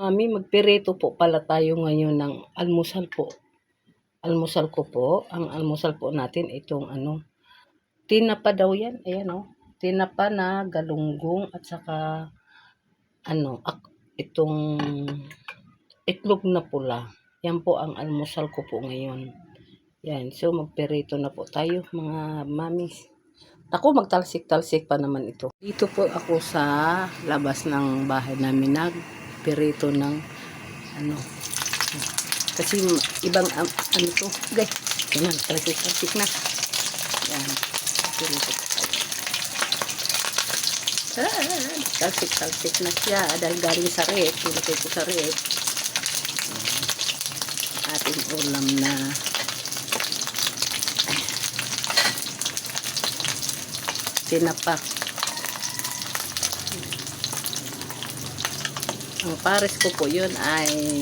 Mami, magpireto po pala tayo ngayon ng almusal po. Almusal ko po, ang almusal po natin itong tinapa daw yan. Ayan tinapa na galunggong at saka itong itlog na pula. Yan po ang almusal ko po ngayon. Yan, so magpireto na po tayo mga mamis. Ako magtalsik-talsik pa naman ito. Dito po ako sa labas ng bahay namin nagpirito ng kasi ibang to guys. Yan, talsik-talsik na. Yan, pirito po tayo. Talsik-talsik na siya dahil galing sa rep. Pinakay ko sa rep. Ating ulam na tinapa. Ang pares ko po yun ay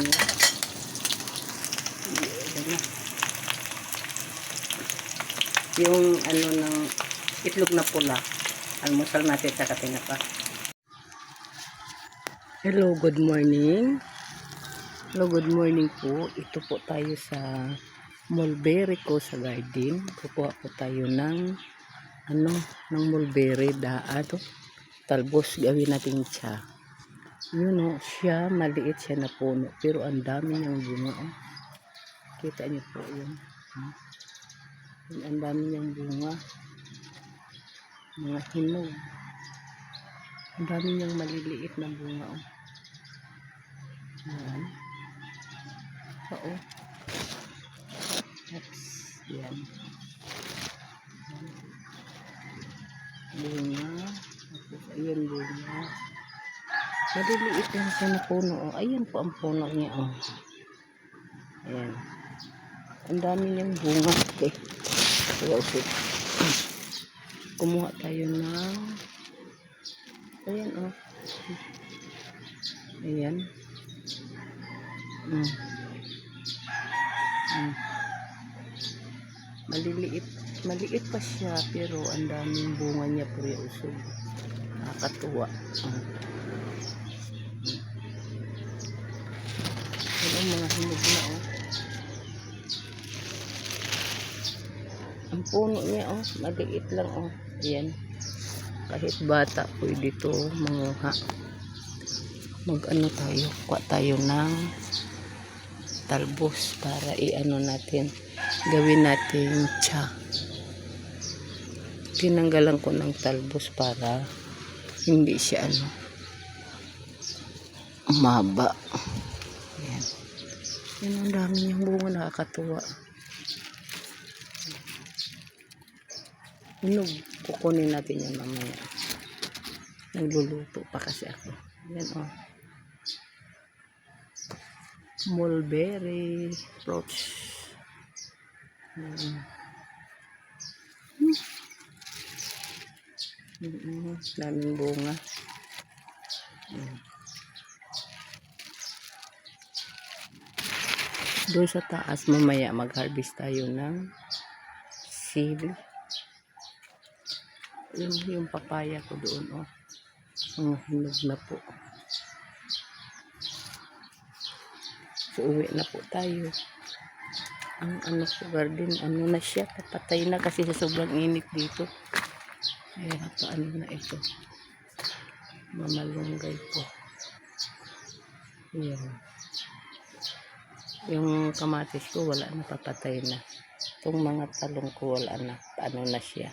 yung ng itlog na pula. Almusal natin sa tinapa. Hello, good morning. Hello, good morning po. Ito po tayo sa mulberry ko sa garden. Kukuha po tayo ng ng mulberry talbos gawin natin siya. Yun siya, maliit siya na puno pero ang dami niyang bunga. Kita niyo po yun. Ang dami niyang bunga. Mga hinog. Ang dami niyang maliliit na bunga. Ayan. Yan. Bunga. Ayan bunga. Maliliit lang siya na puno. Ayan po ang puno niya. Ayan. Ang dami niyang bunga. Okay. Kumuha tayo ng ayan ayan. Maliit pa siya pero ang daming bunga niya po yung usog. Nakakatuwa. Ayan mga hinog na ang puno niya maliit lang ayan. Kahit bata pwede ito manguha. Tayo kuha tayo ng talbos para natin gawin natin tsa. Tinanggalan ko ng talbos para hindi siya umaba. Ayan. Yan ang dami niyang bunga, nakakatuwa. Kukunin natin yan mamaya. Nagluluto pa kasi ako. Yan mulberry fruits. Daming bunga. Doon sa taas mamaya mag-harvest tayo ng sili. Yung papaya ko doon hinog na po. So uwi na po tayo. Ang garden na siya, papatay na kasi sa sobrang init dito. Ayan, na ito. Mamalunggay po. Ayan. Yung kamatis ko wala na, papatay na. Itong mga talong ko wala na, na siya.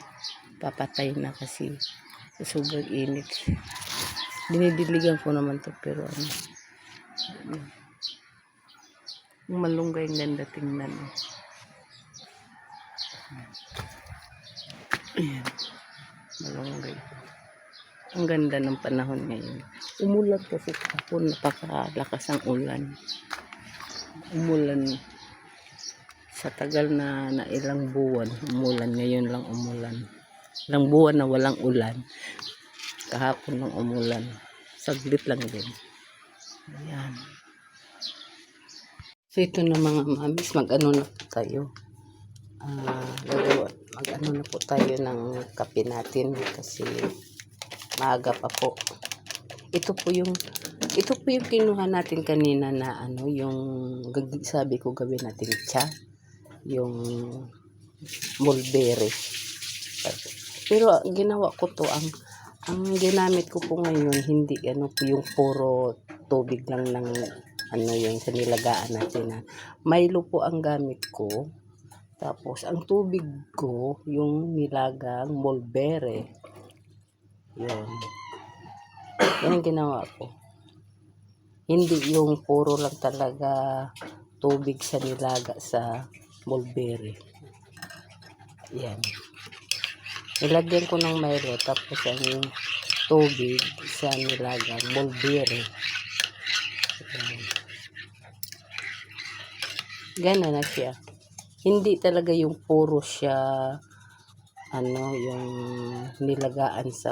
Papatay na kasi sobrang init. Dinidiligan ko naman to pero yung malunggay ang ganda tingnan. Ayan. Malunggay. Ang ganda ng panahon ngayon. Umulan kasi kahapon, napakalakas ang ulan. Umulan sa tagal na ilang buwan. Umulan, ngayon lang umulan. Ilang buwan na walang ulan. Kahapon lang umulan. Saglit lang din. Ayan. So ito na mga mamis, na po tayo. Na po tayo ng kape natin kasi maaga pa po. Ito po yung Ito po yung kinuha natin kanina na ano, yung sabi ko gawin natin cha, yung mulberry. Pero ginawa ko to, ang ginamit ko po ngayon, hindi ano po yung puro tubig lang ng ano yung sa nilagaan natin na Milo po ang gamit ko. Tapos ang tubig ko yung nilagang mulberry. Yun. Yan ang ginawa ko. Hindi yung puro lang talaga tubig sa nilaga sa mulberry. Yan. Ilagyan ko ng Milo tapos ang tubig sa nilagang mulberry. Gano'n na siya. Hindi talaga yung puro siya ano yung nilagaan sa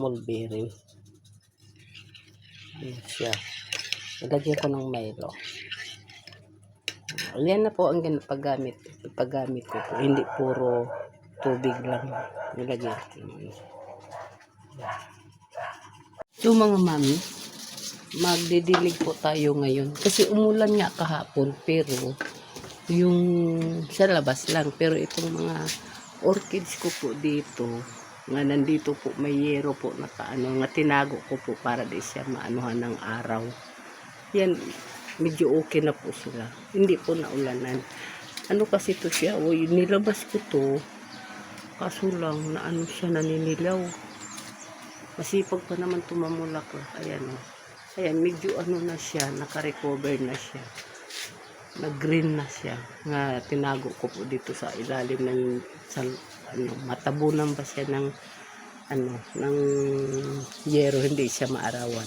mulberry. Yan siya. Ilagyan ko ng Milo. Yan na po ang paggamit ko po. Hindi puro tubig lang nilagyan ko. So mga mami, magdidilig po tayo ngayon. Kasi umulan nga kahapon pero yung sa labas lang. Pero itong mga orchids ko po dito, nga nandito po may yero po na kaano, nga tinago ko po para di siya maanuhan ng araw. Yan, medyo okay na po sila. Hindi po naulanan. Ano kasi to siya, o nilabas ko to, kaso lang na ano siya, naninilaw. Masipag pa naman tumamulaklak. Ayan o. Ayan, medyo ano na siya, naka-recover na siya. Nag-green na siya. Nga tinago ko po dito sa ilalim ng ano, matabunan ba siya ng ano, ng yero, hindi siya maarawan.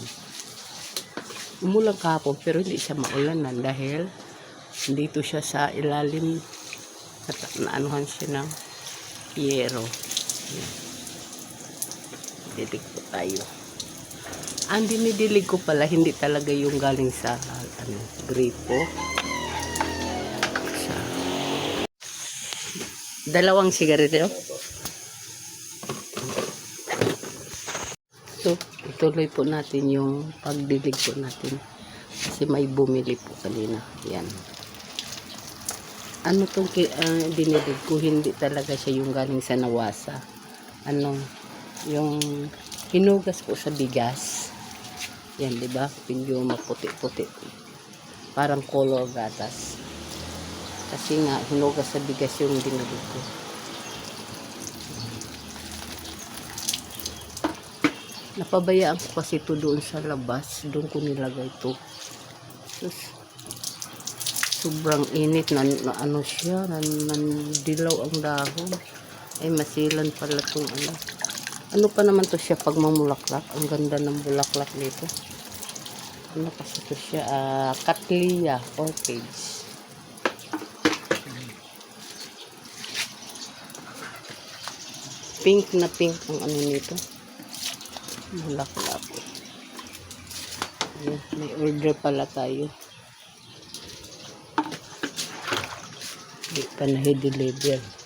Umulan kahapon pero hindi siya maulanan dahil dito siya sa ilalim at naanuhan siya ng yero. Dilig po tayo. Ang dinidilig ko pala hindi talaga yung galing sa ano, gripo. Sa dalawang sigarilyo. So, ituloy po natin yung pagdilig po natin. Kasi may bumili po kanina. Yan. Ano itong dinilig ko? Hindi talaga siya yung galing sa nawasa. Ano, yung hinugas ko sa bigas. Yan, di ba? Yung maputi-puti. Parang color gatas. Kasi nga, hinugas sa bigas yung dinilig ko. Napabayaan ko kasi ito doon sa labas. Doon ko nilagay ito. Tapos, sobrang init na ano siya. Nandilaw ang dahon. Ay, masilan pala itong ano. Ano pa naman to siya pag mamulaklak? Ang ganda ng bulaklak nito. Ano kasi to siya? Cattleya orchids. Pink na pink ang ano nito. Bulaklak. May order pala tayo. Hindi pa na-deliver.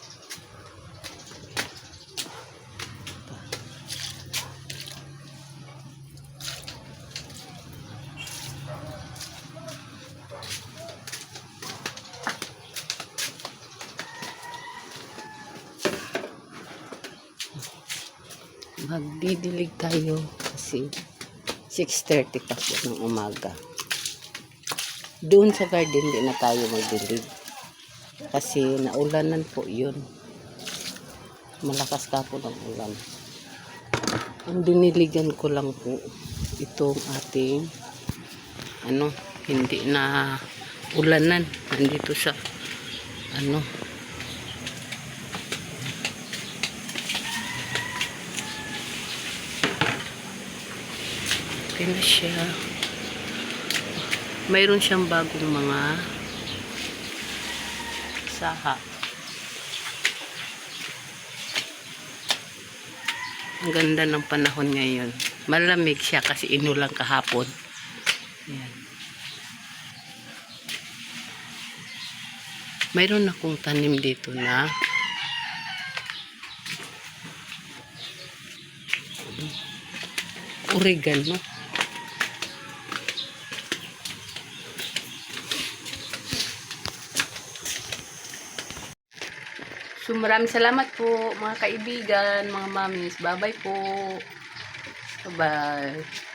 Magdidilig tayo kasi 6:30 pa po ng umaga. Doon sa garden din na tayo magdilig kasi naulanan po yun. Malakas ka po ng ulan. Ang diniligan ko lang po itong ating ano, hindi na ulanan nandito sa ano, na siya. Mayroon siyang bagong mga saha. Ang ganda ng panahon ngayon. Malamig siya kasi inulang kahapon. Ayan. Mayroon akong tanim dito na oregano. So maraming salamat po mga kaibigan, mga mamis. Bye-bye po. Bye-bye.